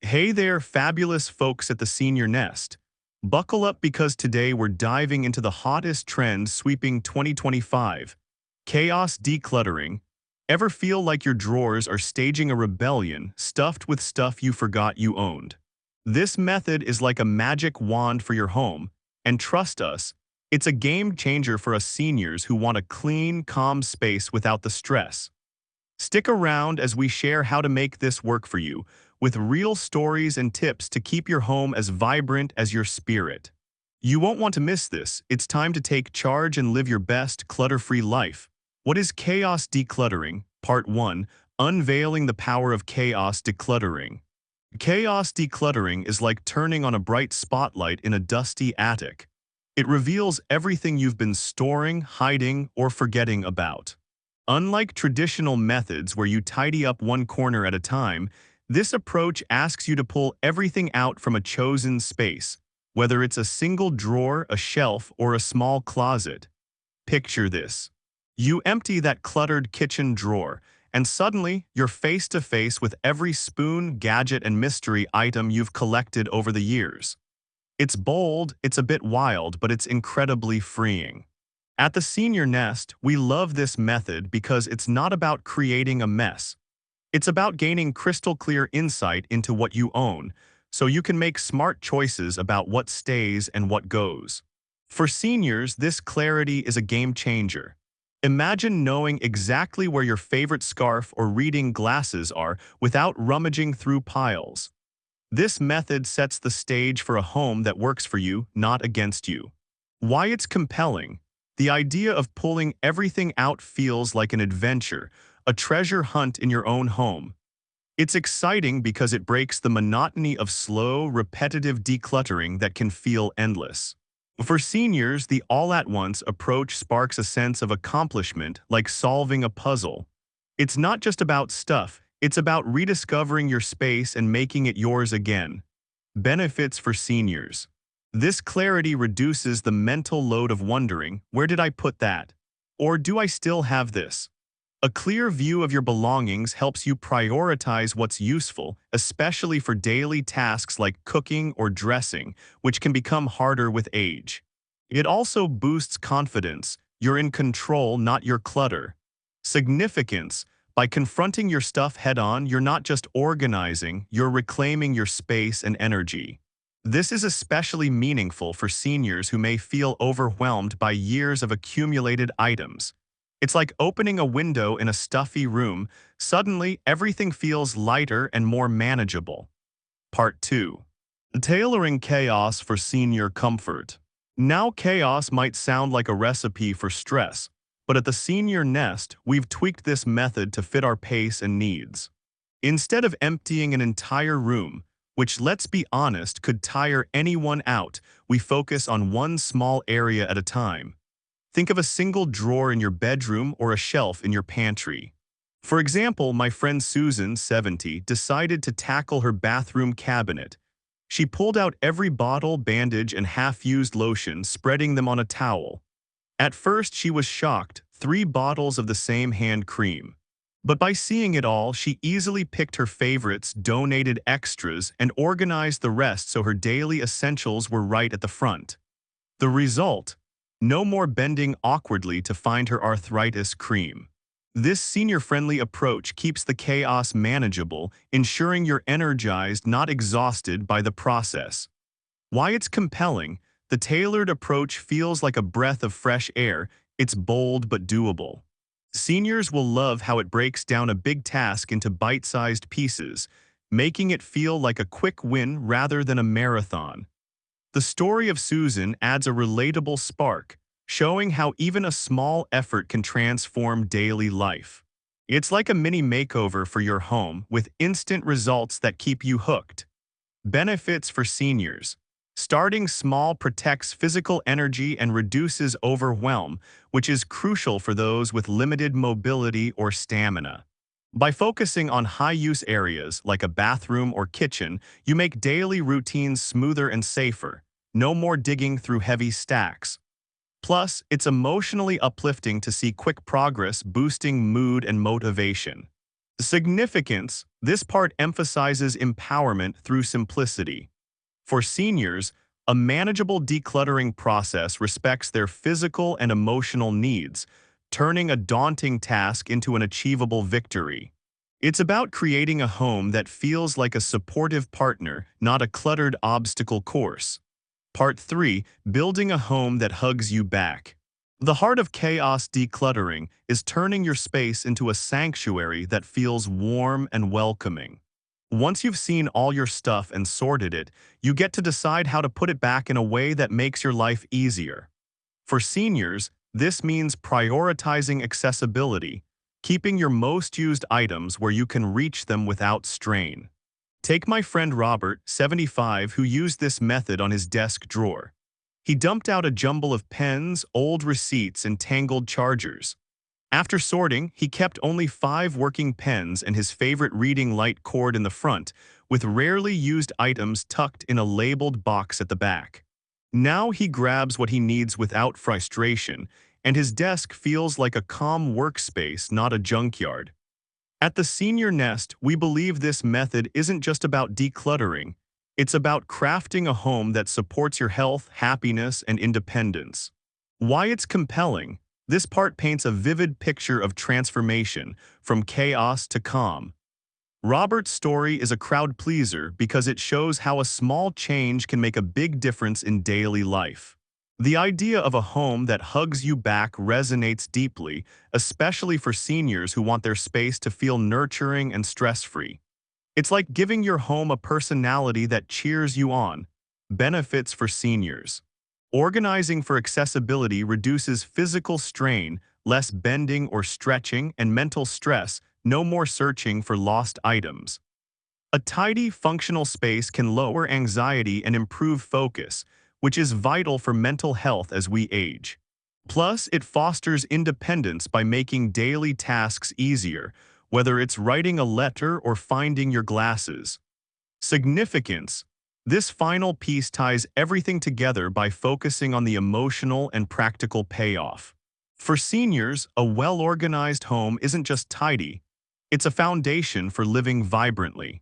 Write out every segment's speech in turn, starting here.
Hey there, fabulous folks at the Senior Nest. Buckle up because today we're diving into the hottest trend sweeping 2025. Chaos decluttering. Ever feel like your drawers are staging a rebellion stuffed with stuff you forgot you owned? This method is like a magic wand for your home, and trust us, it's a game changer for us seniors who want a clean, calm space without the stress. Stick around as we share how to make this work for you, with real stories and tips to keep your home as vibrant as your spirit. You won't want to miss this. It's time to take charge and live your best, clutter-free life. What is chaos decluttering? Part 1. Unveiling the power of chaos decluttering. Chaos decluttering is like turning on a bright spotlight in a dusty attic. It reveals everything you've been storing, hiding, or forgetting about. Unlike traditional methods where you tidy up one corner at a time, this approach asks you to pull everything out from a chosen space, whether it's a single drawer, a shelf, or a small closet. Picture this. You empty that cluttered kitchen drawer, and suddenly you're face to face with every spoon, gadget, and mystery item you've collected over the years. It's bold, it's a bit wild, but it's incredibly freeing. At the Senior Nest, we love this method because it's not about creating a mess. It's about gaining crystal clear insight into what you own, so you can make smart choices about what stays and what goes. For seniors, this clarity is a game changer. Imagine knowing exactly where your favorite scarf or reading glasses are without rummaging through piles. This method sets the stage for a home that works for you, not against you. Why it's compelling? The idea of pulling everything out feels like an adventure, a treasure hunt in your own home. It's exciting because it breaks the monotony of slow, repetitive decluttering that can feel endless. For seniors, the all-at-once approach sparks a sense of accomplishment like solving a puzzle. It's not just about stuff, it's about rediscovering your space and making it yours again. Benefits for seniors. This clarity reduces the mental load of wondering, where did I put that? Or do I still have this? A clear view of your belongings helps you prioritize what's useful, especially for daily tasks like cooking or dressing, which can become harder with age. It also boosts confidence. You're in control, not your clutter. Significance. By confronting your stuff head-on, you're not just organizing, you're reclaiming your space and energy. This is especially meaningful for seniors who may feel overwhelmed by years of accumulated items. It's like opening a window in a stuffy room. Suddenly, everything feels lighter and more manageable. Part 2. Tailoring chaos for senior comfort. Now, chaos might sound like a recipe for stress, but at the Senior Nest, we've tweaked this method to fit our pace and needs. Instead of emptying an entire room, which, let's be honest, could tire anyone out, we focus on one small area at a time. Think of a single drawer in your bedroom or a shelf in your pantry. For example, my friend Susan, 70, decided to tackle her bathroom cabinet. She pulled out every bottle, bandage, and half-used lotion, spreading them on a towel. At first, she was shocked, 3 bottles of the same hand cream. But by seeing it all, she easily picked her favorites, donated extras, and organized the rest so her daily essentials were right at the front. The result? No more bending awkwardly to find her arthritis cream. This senior-friendly approach keeps the chaos manageable, ensuring you're energized, not exhausted by the process. Why it's compelling? The tailored approach feels like a breath of fresh air. It's bold but doable. Seniors will love how it breaks down a big task into bite-sized pieces, making it feel like a quick win rather than a marathon. The story of Susan adds a relatable spark, showing how even a small effort can transform daily life. It's like a mini makeover for your home with instant results that keep you hooked. Benefits for seniors. Starting small protects physical energy and reduces overwhelm, which is crucial for those with limited mobility or stamina. By focusing on high-use areas like a bathroom or kitchen, you make daily routines smoother and safer. No more digging through heavy stacks. Plus, it's emotionally uplifting to see quick progress, boosting mood and motivation. Significance. This part emphasizes empowerment through simplicity. For seniors, a manageable decluttering process respects their physical and emotional needs, turning a daunting task into an achievable victory. It's about creating a home that feels like a supportive partner, not a cluttered obstacle course. Part 3. Building a home that hugs you back. The heart of chaos decluttering is turning your space into a sanctuary that feels warm and welcoming. Once you've seen all your stuff and sorted it, you get to decide how to put it back in a way that makes your life easier. For seniors, this means prioritizing accessibility, keeping your most used items where you can reach them without strain. Take my friend Robert, 75, who used this method on his desk drawer. He dumped out a jumble of pens, old receipts, and tangled chargers. After sorting, he kept only 5 working pens and his favorite reading light cord in the front, with rarely used items tucked in a labeled box at the back. Now he grabs what he needs without frustration, and his desk feels like a calm workspace, not a junkyard. At TheSeniorNest, we believe this method isn't just about decluttering. It's about crafting a home that supports your health, happiness, and independence. Why it's compelling? This part paints a vivid picture of transformation, from chaos to calm. Robert's story is a crowd pleaser because it shows how a small change can make a big difference in daily life. The idea of a home that hugs you back resonates deeply, especially for seniors who want their space to feel nurturing and stress-free. It's like giving your home a personality that cheers you on. Benefits for seniors. Organizing for accessibility reduces physical strain, less bending or stretching, and mental stress, no more searching for lost items. A tidy, functional space can lower anxiety and improve focus, which is vital for mental health as we age. Plus, it fosters independence by making daily tasks easier, whether it's writing a letter or finding your glasses. Significance. This final piece ties everything together by focusing on the emotional and practical payoff. For seniors, a well-organized home isn't just tidy, it's a foundation for living vibrantly.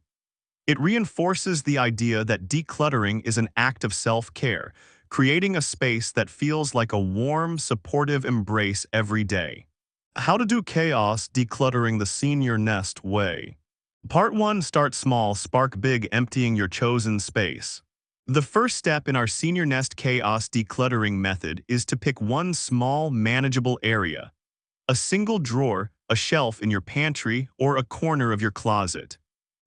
It reinforces the idea that decluttering is an act of self-care, creating a space that feels like a warm, supportive embrace every day. How to do chaos decluttering the senior nest way. Part 1. Start small, spark big, emptying your chosen space. The first step in our senior nest chaos decluttering method is to pick one small, manageable area. A single drawer, a shelf in your pantry, or a corner of your closet.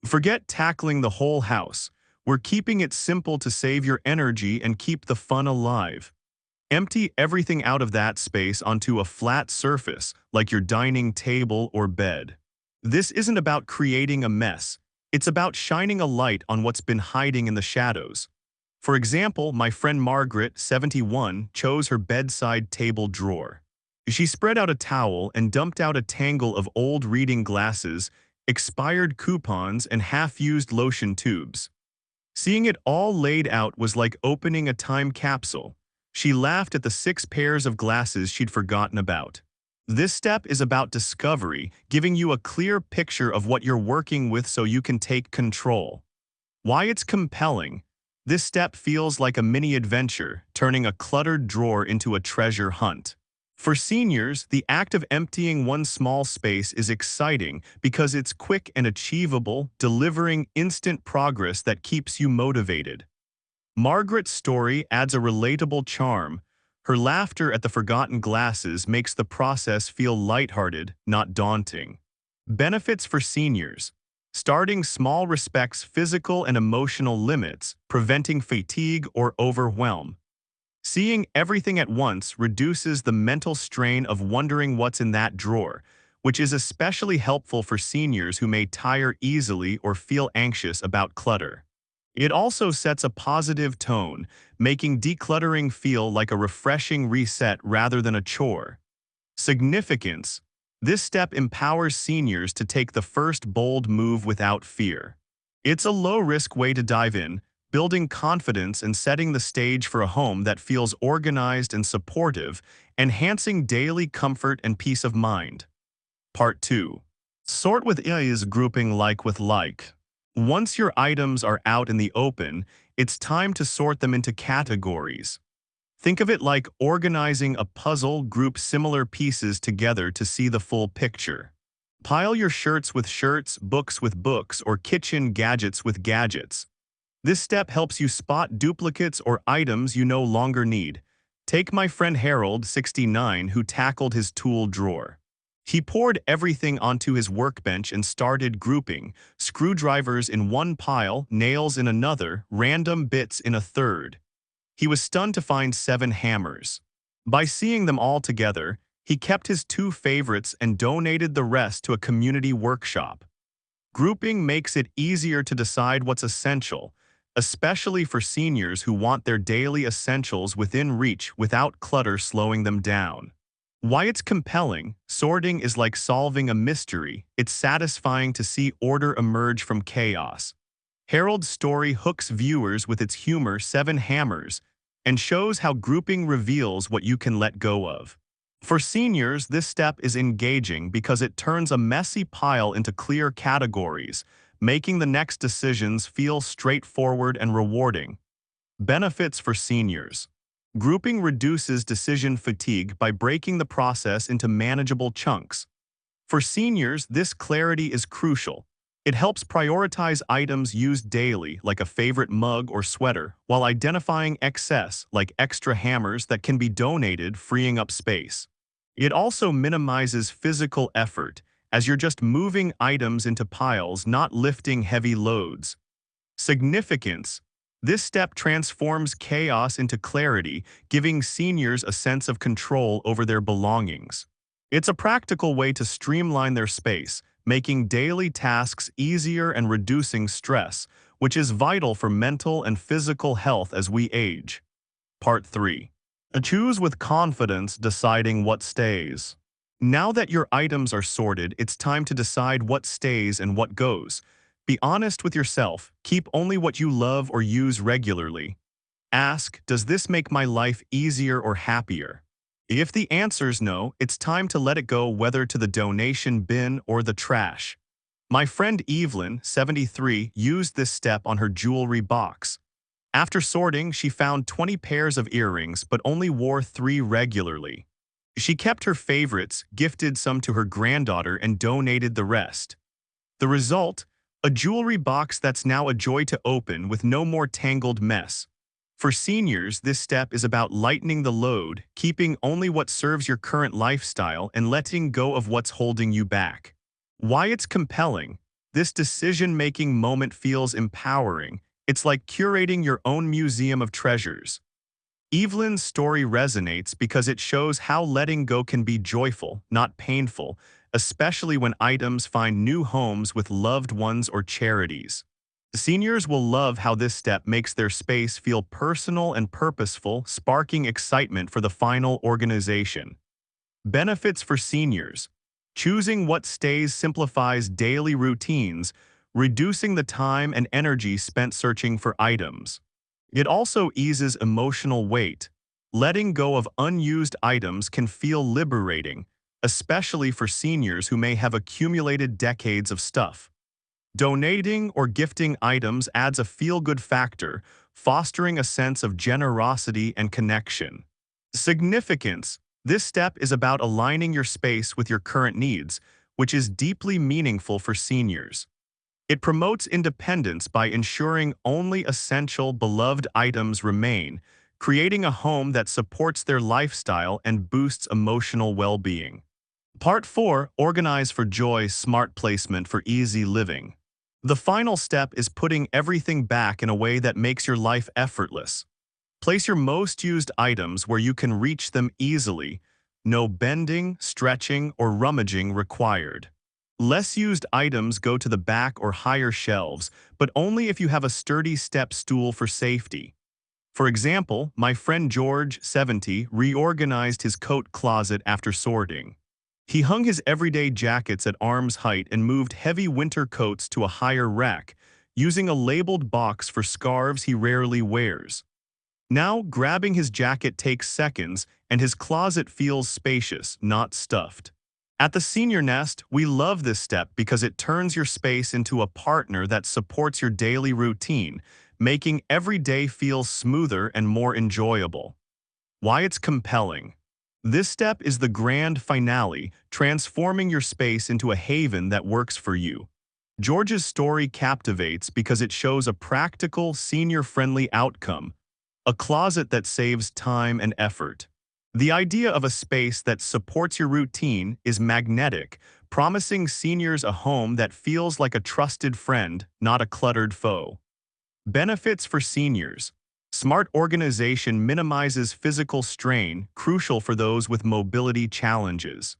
Forget tackling the whole house. We're keeping it simple to save your energy and keep the fun alive. Empty everything out of that space onto a flat surface, like your dining table or bed. This isn't about creating a mess. It's about shining a light on what's been hiding in the shadows. For example, my friend Margaret, 71, chose her bedside table drawer. She spread out a towel and dumped out a tangle of old reading glasses, expired coupons, and half-used lotion tubes. Seeing it all laid out was like opening a time capsule. She laughed at the 6 pairs of glasses she'd forgotten about. This step is about discovery, giving you a clear picture of what you're working with so you can take control. Why it's compelling? This step feels like a mini adventure, turning a cluttered drawer into a treasure hunt. For seniors, the act of emptying one small space is exciting because it's quick and achievable, delivering instant progress that keeps you motivated. Margaret's story adds a relatable charm. Her laughter at the forgotten glasses makes the process feel lighthearted, not daunting. Benefits for seniors. Starting small respects physical and emotional limits, preventing fatigue or overwhelm. Seeing everything at once reduces the mental strain of wondering what's in that drawer, which is especially helpful for seniors who may tire easily or feel anxious about clutter. It also sets a positive tone, making decluttering feel like a refreshing reset rather than a chore. Significance. This step empowers seniors to take the first bold move without fear. It's a low-risk way to dive in, building confidence and setting the stage for a home that feels organized and supportive, enhancing daily comfort and peace of mind. Part 2. Sort with is grouping like with like. Once your items are out in the open, it's time to sort them into categories. Think of it like organizing a puzzle, group similar pieces together to see the full picture. Pile your shirts with shirts, books with books, or kitchen gadgets with gadgets. This step helps you spot duplicates or items you no longer need. Take my friend Harold, 69, who tackled his tool drawer. He poured everything onto his workbench and started grouping, screwdrivers in one pile, nails in another, random bits in a third. He was stunned to find 7 hammers. By seeing them all together, he kept his 2 favorites and donated the rest to a community workshop. Grouping makes it easier to decide what's essential, especially for seniors who want their daily essentials within reach without clutter slowing them down. Why it's compelling, sorting is like solving a mystery. It's satisfying to see order emerge from chaos. Harold's story hooks viewers with its humor, 7 hammers, and shows how grouping reveals what you can let go of. For seniors, this step is engaging because it turns a messy pile into clear categories, making the next decisions feel straightforward and rewarding. Benefits for seniors. Grouping reduces decision fatigue by breaking the process into manageable chunks. For seniors, this clarity is crucial. It helps prioritize items used daily, like a favorite mug or sweater, while identifying excess, like extra hammers that can be donated, freeing up space. It also minimizes physical effort, as you're just moving items into piles, not lifting heavy loads. Significance. This step transforms chaos into clarity, giving seniors a sense of control over their belongings. It's a practical way to streamline their space, making daily tasks easier and reducing stress, which is vital for mental and physical health as we age. Part 3. Choose with confidence, deciding what stays. Now that your items are sorted, it's time to decide what stays and what goes. Be honest with yourself. Keep only what you love or use regularly. Ask, does this make my life easier or happier? If the answer's no, it's time to let it go, whether to the donation bin or the trash. My friend Evelyn, 73, used this step on her jewelry box. After sorting, she found 20 pairs of earrings but only wore 3 regularly. She kept her favorites, gifted some to her granddaughter, and donated the rest. The result? A jewelry box that's now a joy to open with no more tangled mess. For seniors, this step is about lightening the load, keeping only what serves your current lifestyle and letting go of what's holding you back. Why it's compelling? This decision-making moment feels empowering. It's like curating your own museum of treasures. Evelyn's story resonates because it shows how letting go can be joyful, not painful, especially when items find new homes with loved ones or charities. Seniors will love how this step makes their space feel personal and purposeful, sparking excitement for the final organization. Benefits for seniors. Choosing what stays simplifies daily routines, reducing the time and energy spent searching for items. It also eases emotional weight. Letting go of unused items can feel liberating, especially for seniors who may have accumulated decades of stuff. Donating or gifting items adds a feel-good factor, fostering a sense of generosity and connection. Significance. This step is about aligning your space with your current needs, which is deeply meaningful for seniors. It promotes independence by ensuring only essential, beloved items remain, creating a home that supports their lifestyle and boosts emotional well-being. Part 4. Organize for joy, smart placement for easy living. The final step is putting everything back in a way that makes your life effortless. Place your most used items where you can reach them easily. No bending, stretching, or rummaging required. Less used items go to the back or higher shelves, but only if you have a sturdy step stool for safety. For example, my friend George, 70, reorganized his coat closet after sorting. He hung his everyday jackets at arm's height and moved heavy winter coats to a higher rack, using a labeled box for scarves he rarely wears. Now, grabbing his jacket takes seconds, and his closet feels spacious, not stuffed. At the Senior Nest, we love this step because it turns your space into a partner that supports your daily routine, making every day feel smoother and more enjoyable. Why it's compelling. This step is the grand finale, transforming your space into a haven that works for you. George's story captivates because it shows a practical, senior-friendly outcome, a closet that saves time and effort. The idea of a space that supports your routine is magnetic, promising seniors a home that feels like a trusted friend, not a cluttered foe. Benefits for seniors. Smart organization minimizes physical strain, crucial for those with mobility challenges.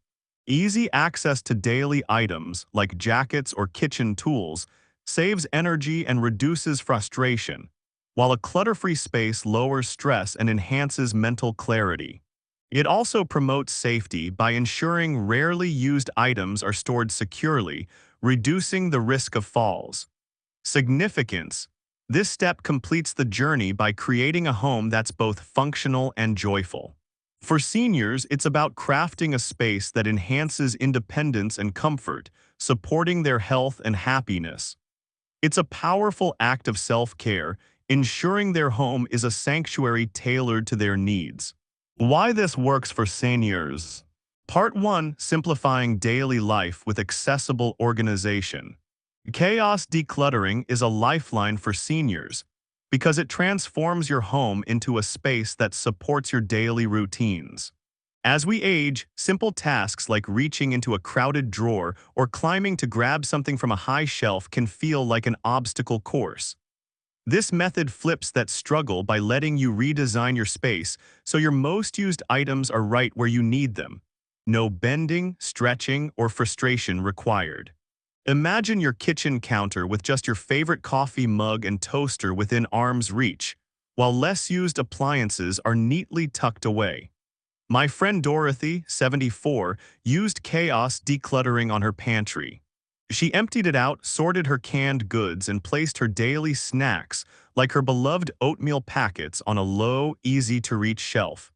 Easy access to daily items, like jackets or kitchen tools, saves energy and reduces frustration, while a clutter-free space lowers stress and enhances mental clarity. It also promotes safety by ensuring rarely used items are stored securely, reducing the risk of falls. Significance. This step completes the journey by creating a home that's both functional and joyful. For seniors, it's about crafting a space that enhances independence and comfort, supporting their health and happiness. It's a powerful act of self-care, ensuring their home is a sanctuary tailored to their needs. Why this works for seniors. Part 1. Simplifying daily life with accessible organization. Chaos decluttering is a lifeline for seniors because it transforms your home into a space that supports your daily routines. As we age, simple tasks like reaching into a crowded drawer or climbing to grab something from a high shelf can feel like an obstacle course. This method flips that struggle by letting you redesign your space so your most used items are right where you need them. No bending, stretching, or frustration required. Imagine your kitchen counter with just your favorite coffee mug and toaster within arm's reach, while less used appliances are neatly tucked away. My friend Dorothy, 74, used chaos decluttering on her pantry. She emptied it out, sorted her canned goods, and placed her daily snacks, like her beloved oatmeal packets, on a low, easy-to-reach shelf.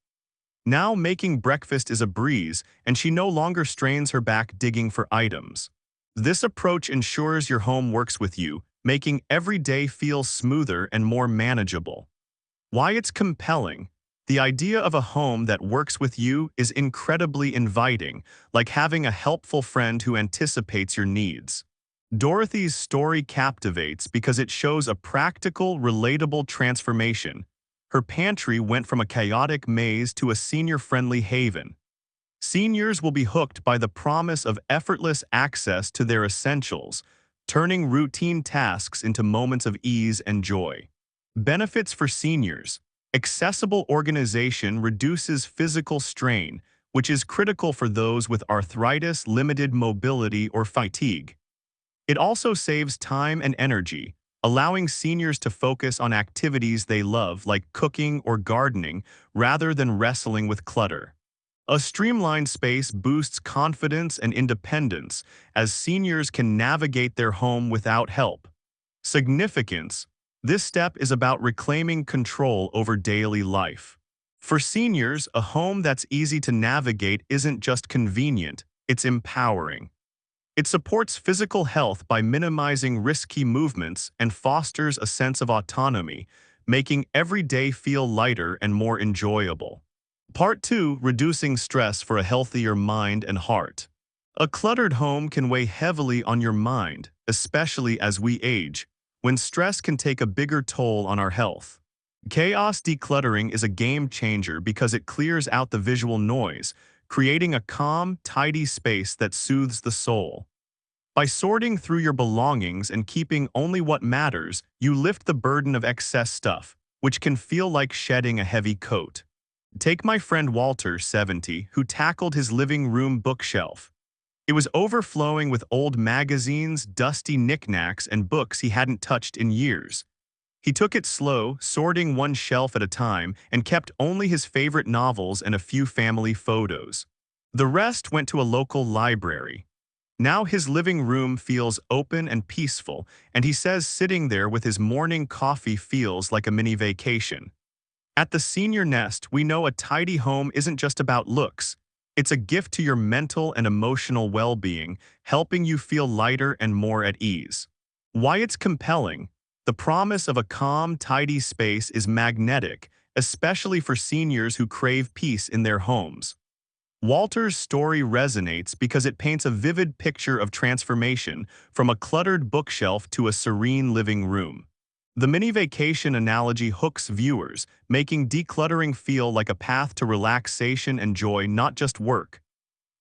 Now making breakfast is a breeze, and she no longer strains her back digging for items. This approach ensures your home works with you, making every day feel smoother and more manageable. Why it's compelling. The idea of a home that works with you is incredibly inviting, like having a helpful friend who anticipates your needs. Dorothy's story captivates because it shows a practical, relatable transformation. Her pantry went from a chaotic maze to a senior-friendly haven. Seniors will be hooked by the promise of effortless access to their essentials, turning routine tasks into moments of ease and joy. Benefits for seniors. Accessible organization reduces physical strain, which is critical for those with arthritis, limited mobility, or fatigue. It also saves time and energy, allowing seniors to focus on activities they love like cooking or gardening rather than wrestling with clutter. A streamlined space boosts confidence and independence as seniors can navigate their home without help. Significance. This step is about reclaiming control over daily life. For seniors, a home that's easy to navigate isn't just convenient, it's empowering. It supports physical health by minimizing risky movements and fosters a sense of autonomy, making every day feel lighter and more enjoyable. Part 2. Reducing stress for a healthier mind and heart. A cluttered home can weigh heavily on your mind, especially as we age, when stress can take a bigger toll on our health. Chaos decluttering is a game changer because it clears out the visual noise, creating a calm, tidy space that soothes the soul. By sorting through your belongings and keeping only what matters, you lift the burden of excess stuff, which can feel like shedding a heavy coat. Take my friend Walter, 70, who tackled his living room bookshelf. It was overflowing with old magazines, dusty knickknacks, and books he hadn't touched in years. He took it slow, sorting one shelf at a time, and kept only his favorite novels and a few family photos. The rest went to a local library. Now his living room feels open and peaceful, and he says sitting there with his morning coffee feels like a mini vacation. At the Senior Nest, we know a tidy home isn't just about looks. It's a gift to your mental and emotional well-being, helping you feel lighter and more at ease. Why it's compelling. The promise of a calm, tidy space is magnetic, especially for seniors who crave peace in their homes. Walter's story resonates because it paints a vivid picture of transformation from a cluttered bookshelf to a serene living room. The mini vacation analogy hooks viewers, making decluttering feel like a path to relaxation and joy, not just work.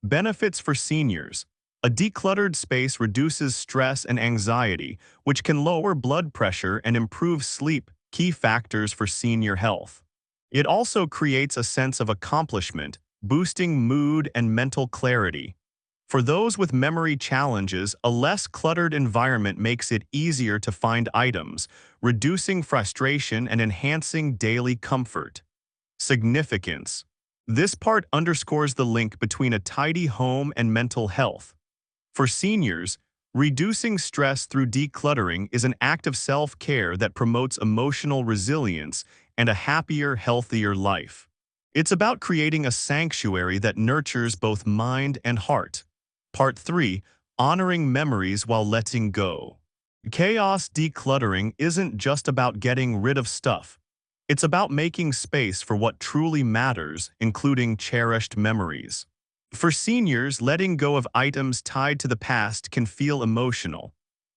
Benefits for seniors. A decluttered space reduces stress and anxiety, which can lower blood pressure and improve sleep, key factors for senior health. It also creates a sense of accomplishment, boosting mood and mental clarity. For those with memory challenges, a less cluttered environment makes it easier to find items, reducing frustration and enhancing daily comfort. Significance. This part underscores the link between a tidy home and mental health. For seniors, reducing stress through decluttering is an act of self-care that promotes emotional resilience and a happier, healthier life. It's about creating a sanctuary that nurtures both mind and heart. Part 3. Honoring memories while letting go. Chaos decluttering isn't just about getting rid of stuff. It's about making space for what truly matters, including cherished memories. For seniors, letting go of items tied to the past can feel emotional.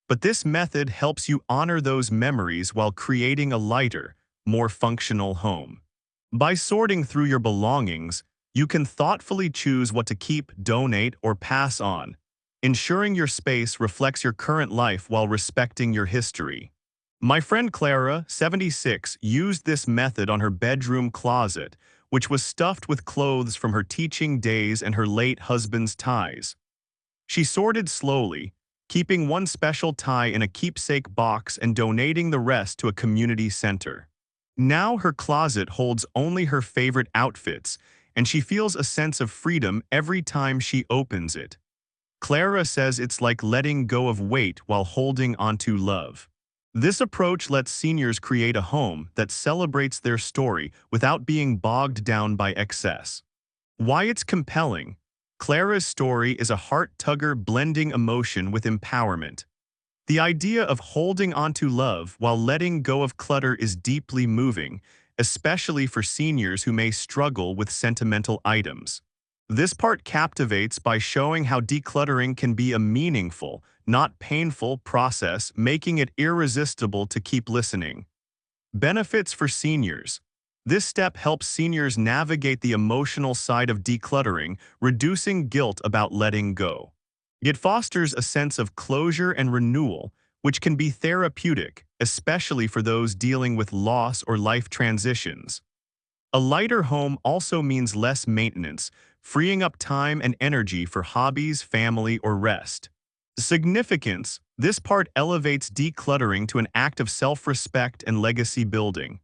But this method helps you honor those memories while creating a lighter, more functional home. By sorting through your belongings, you can thoughtfully choose what to keep, donate, or pass on, ensuring your space reflects your current life while respecting your history. My friend Clara, 76, used this method on her bedroom closet, which was stuffed with clothes from her teaching days and her late husband's ties. She sorted slowly, keeping one special tie in a keepsake box and donating the rest to a community center. Now her closet holds only her favorite outfits, and she feels a sense of freedom every time she opens it. Clara says it's like letting go of weight while holding onto love. This approach lets seniors create a home that celebrates their story without being bogged down by excess. Why it's compelling. Clara's story is a heart-tugger, blending emotion with empowerment. The idea of holding onto love while letting go of clutter is deeply moving, especially for seniors who may struggle with sentimental items. This part captivates by showing how decluttering can be a meaningful, not painful process, making it irresistible to keep listening. Benefits for seniors. This step helps seniors navigate the emotional side of decluttering, reducing guilt about letting go. It fosters a sense of closure and renewal, which can be therapeutic, especially for those dealing with loss or life transitions. A lighter home also means less maintenance, freeing up time and energy for hobbies, family, or rest. Significance. This part elevates decluttering to an act of self-respect and legacy building.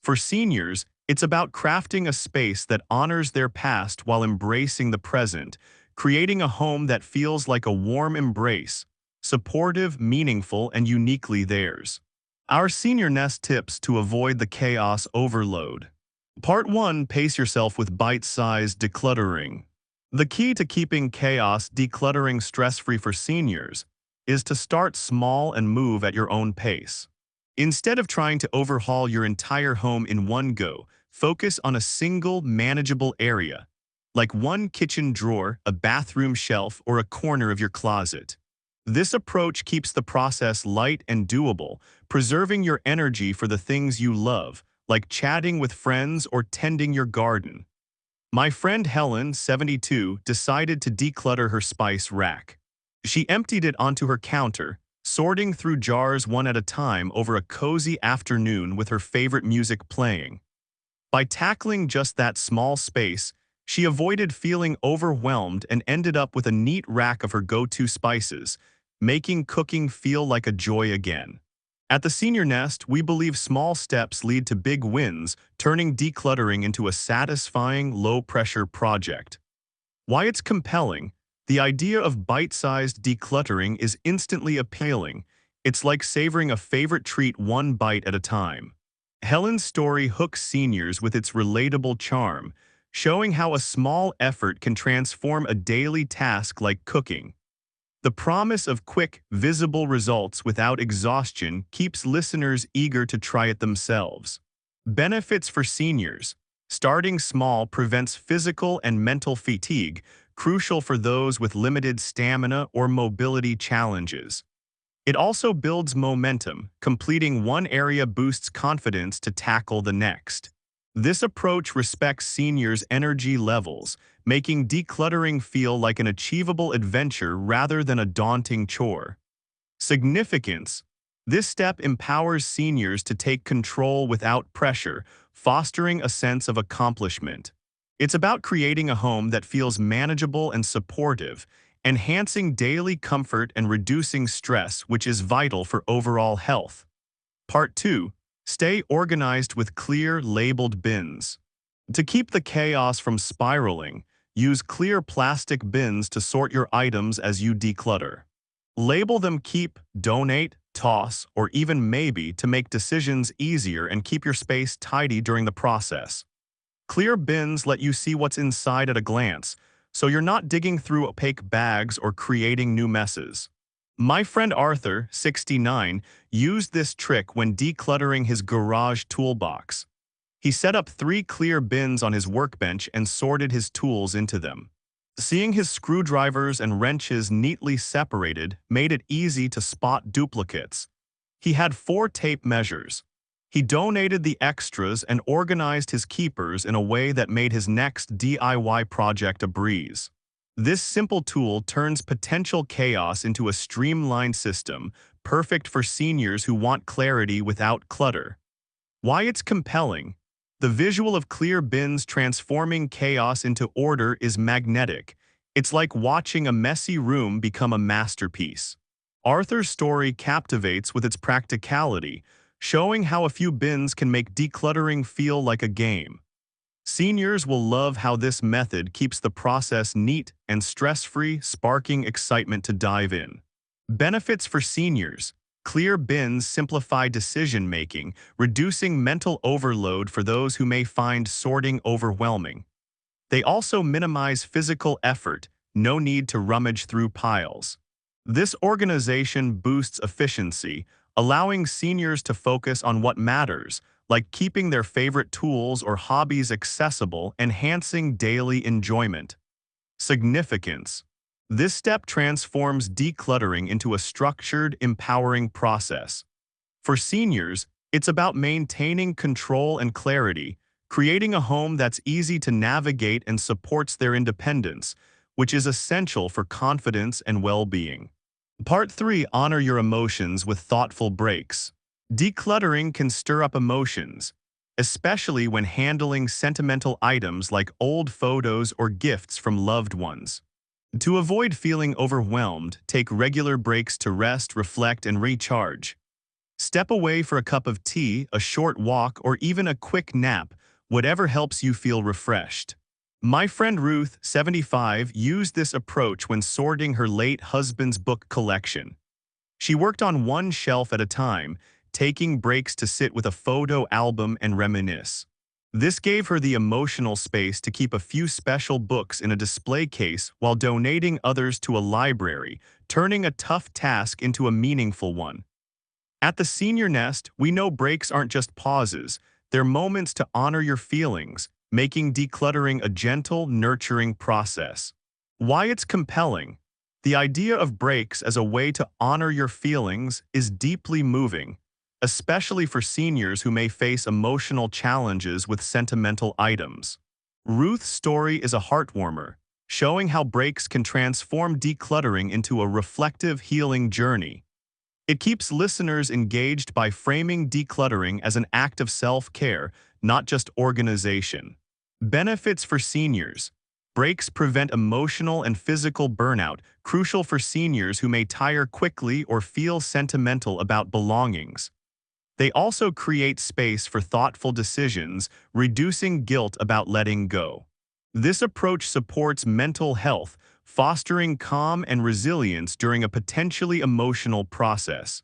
For seniors, it's about crafting a space that honors their past while embracing the present, creating a home that feels like a warm embrace, supportive, meaningful, and uniquely theirs. Our TheSeniorNest tips to avoid the chaos overload. Part 1. Pace yourself with bite-sized decluttering. The key to keeping chaos decluttering stress-free for seniors is to start small and move at your own pace. Instead of trying to overhaul your entire home in one go, focus on a single, manageable area, like one kitchen drawer, a bathroom shelf, or a corner of your closet. This approach keeps the process light and doable, preserving your energy for the things you love, like chatting with friends or tending your garden. My friend Helen, 72, decided to declutter her spice rack. She emptied it onto her counter, sorting through jars one at a time over a cozy afternoon with her favorite music playing. By tackling just that small space, she avoided feeling overwhelmed and ended up with a neat rack of her go-to spices, making cooking feel like a joy again. At TheSeniorNest, we believe small steps lead to big wins, turning decluttering into a satisfying, low-pressure project. Why it's compelling. The idea of bite-sized decluttering is instantly appealing. It's like savoring a favorite treat one bite at a time. Helen's story hooks seniors with its relatable charm, showing how a small effort can transform a daily task like cooking. The promise of quick, visible results without exhaustion keeps listeners eager to try it themselves. Benefits for seniors. Starting small prevents physical and mental fatigue, crucial for those with limited stamina or mobility challenges. It also builds momentum. Completing one area boosts confidence to tackle the next. This approach respects seniors' energy levels, making decluttering feel like an achievable adventure rather than a daunting chore. Significance. This step empowers seniors to take control without pressure, fostering a sense of accomplishment. It's about creating a home that feels manageable and supportive, enhancing daily comfort and reducing stress, which is vital for overall health. Part 2. Stay organized with clear, labeled bins. To keep the chaos from spiraling, use clear plastic bins to sort your items as you declutter. Label them keep, donate, toss, or even maybe to make decisions easier and keep your space tidy during the process. Clear bins let you see what's inside at a glance, so you're not digging through opaque bags or creating new messes. My friend Arthur, 69, used this trick when decluttering his garage toolbox. He set up 3 clear bins on his workbench and sorted his tools into them. Seeing his screwdrivers and wrenches neatly separated made it easy to spot duplicates. He had 4 tape measures. He donated the extras and organized his keepers in a way that made his next DIY project a breeze. This simple tool turns potential chaos into a streamlined system, perfect for seniors who want clarity without clutter. Why it's compelling. The visual of clear bins transforming chaos into order is magnetic. It's like watching a messy room become a masterpiece. Arthur's story captivates with its practicality, showing how a few bins can make decluttering feel like a game. Seniors will love how this method keeps the process neat and stress-free, sparking excitement to dive in. Benefits for seniors. Clear bins simplify decision-making, reducing mental overload for those who may find sorting overwhelming. They also minimize physical effort, no need to rummage through piles. This organization boosts efficiency, allowing seniors to focus on what matters, like keeping their favorite tools or hobbies accessible, enhancing daily enjoyment. Significance. This step transforms decluttering into a structured, empowering process. For seniors, it's about maintaining control and clarity, creating a home that's easy to navigate and supports their independence, which is essential for confidence and well-being. Part 3. Honor your emotions with thoughtful breaks. Decluttering can stir up emotions, especially when handling sentimental items like old photos or gifts from loved ones. To avoid feeling overwhelmed, take regular breaks to rest, reflect, and recharge. Step away for a cup of tea, a short walk, or even a quick nap, whatever helps you feel refreshed. My friend Ruth, 75, used this approach when sorting her late husband's book collection. She worked on one shelf at a time, taking breaks to sit with a photo album and reminisce. This gave her the emotional space to keep a few special books in a display case while donating others to a library, turning a tough task into a meaningful one. At TheSeniorNest, we know breaks aren't just pauses, they're moments to honor your feelings, making decluttering a gentle, nurturing process. Why it's compelling. The idea of breaks as a way to honor your feelings is deeply moving, especially for seniors who may face emotional challenges with sentimental items. Ruth's story is a heartwarmer, showing how breaks can transform decluttering into a reflective, healing journey. It keeps listeners engaged by framing decluttering as an act of self-care, not just organization. Benefits for seniors. Breaks prevent emotional and physical burnout, crucial for seniors who may tire quickly or feel sentimental about belongings. They also create space for thoughtful decisions, reducing guilt about letting go. This approach supports mental health, fostering calm and resilience during a potentially emotional process.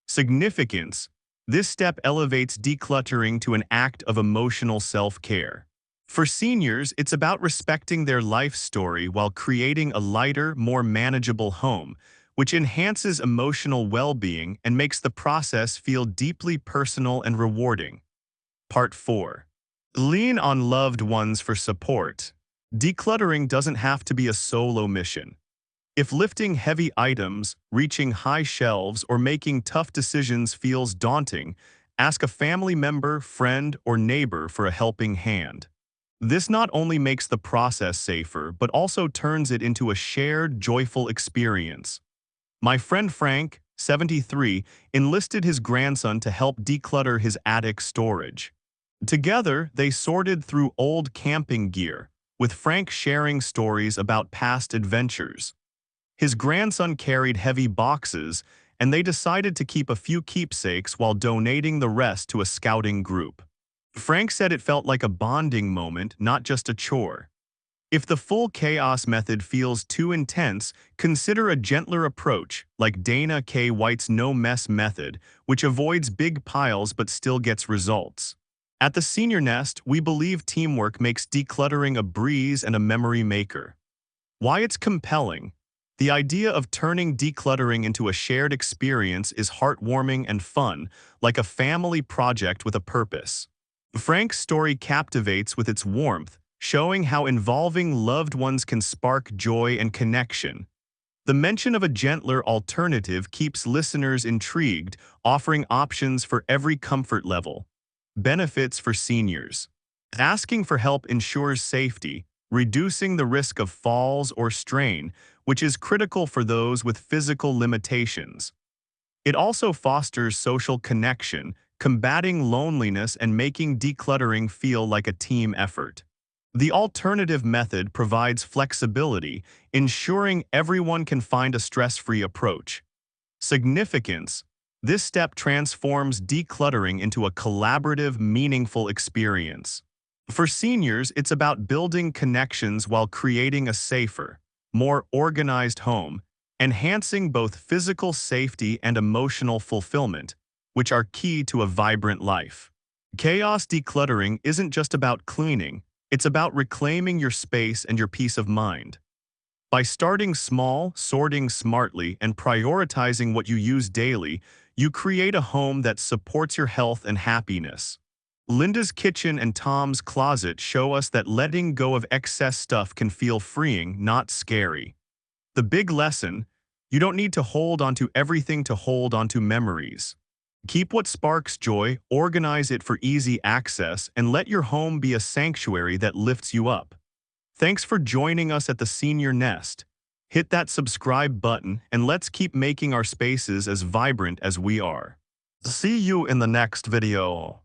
Significance. This step elevates decluttering to an act of emotional self-care. For seniors, it's about respecting their life story while creating a lighter, more manageable home, which enhances emotional well-being and makes the process feel deeply personal and rewarding. Part 4. Lean on loved ones for support. Decluttering doesn't have to be a solo mission. If lifting heavy items, reaching high shelves, or making tough decisions feels daunting, ask a family member, friend, or neighbor for a helping hand. This not only makes the process safer, but also turns it into a shared, joyful experience. My friend Frank, 73, enlisted his grandson to help declutter his attic storage. Together, they sorted through old camping gear, with Frank sharing stories about past adventures. His grandson carried heavy boxes, and they decided to keep a few keepsakes while donating the rest to a scouting group. Frank said it felt like a bonding moment, not just a chore. If the full chaos method feels too intense, consider a gentler approach, like Dana K. White's no mess method, which avoids big piles but still gets results. At the Senior Nest, we believe teamwork makes decluttering a breeze and a memory maker. Why it's compelling. The idea of turning decluttering into a shared experience is heartwarming and fun, like a family project with a purpose. Frank's story captivates with its warmth, showing how involving loved ones can spark joy and connection. The mention of a gentler alternative keeps listeners intrigued, offering options for every comfort level. Benefits for seniors. Asking for help ensures safety, reducing the risk of falls or strain, which is critical for those with physical limitations. It also fosters social connection, combating loneliness and making decluttering feel like a team effort. The alternative method provides flexibility, ensuring everyone can find a stress-free approach. Significance. This step transforms decluttering into a collaborative, meaningful experience. For seniors, it's about building connections while creating a safer, more organized home, enhancing both physical safety and emotional fulfillment, which are key to a vibrant life. Chaos decluttering isn't just about cleaning, it's about reclaiming your space and your peace of mind. By starting small, sorting smartly, and prioritizing what you use daily, you create a home that supports your health and happiness. Linda's kitchen and Tom's closet show us that letting go of excess stuff can feel freeing, not scary. The big lesson: you don't need to hold onto everything to hold onto memories. Keep what sparks joy, organize it for easy access, and let your home be a sanctuary that lifts you up. Thanks for joining us at the Senior Nest. Hit that subscribe button and let's keep making our spaces as vibrant as we are. See you in the next video.